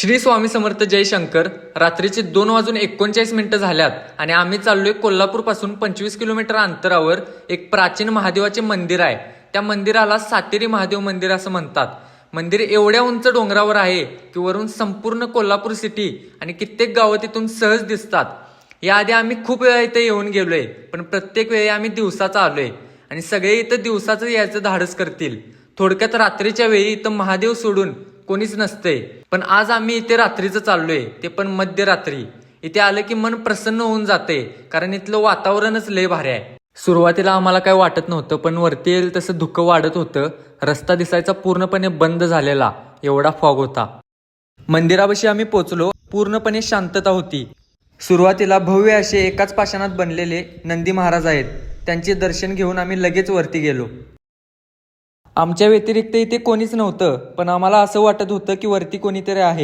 श्री स्वामी समर्थ जय शंकर. रात्रीचे 2:39 झाल्यात आणि आम्ही चाललोय कोल्हापूर पासून 25 किलोमीटर अंतरावर एक प्राचीन महादेवाचे मंदिर आहे. त्या मंदिराला सातेरी महादेव मंदिर असं म्हणतात. मंदिर एवढ्या उंच डोंगरावर आहे की वरून संपूर्ण कोल्हापूर सिटी आणि कित्येक गावं तिथून सहज दिसतात. याआधी आम्ही खूप वेळा इथे येऊन गेलोय, पण प्रत्येक वेळी आम्ही दिवसाचा आलोय आणि सगळे इथं दिवसाचं यायचं धाडस करतील. थोडक्यात रात्रीच्या वेळी इथं महादेव सोडून कोणीच नसतंय. पण आज आम्ही इथे रात्रीचं चाललोय, ते पण मध्यरात्री. इथे आलं की मन प्रसन्न होऊन जाते, कारण इथलं वातावरणच लय भारी आहे. सुरुवातीला आम्हाला काय वाटत नव्हतं, पण वरती येईल तसं धुकं वाढत होतं. रस्ता दिसायचा पूर्णपणे बंद झालेला, एवढा फॉग होता. मंदिरापाशी आम्ही पोचलो. पूर्णपणे शांतता होती. सुरुवातीला भव्य असे एकाच पाषाणात बनलेले नंदी महाराज आहेत. त्यांचे दर्शन घेऊन आम्ही लगेच वरती गेलो. आमच्या व्यतिरिक्त इथे कोणीच नव्हतं, पण आम्हाला असं वाटत होतं की वरती कोणीतरी आहे.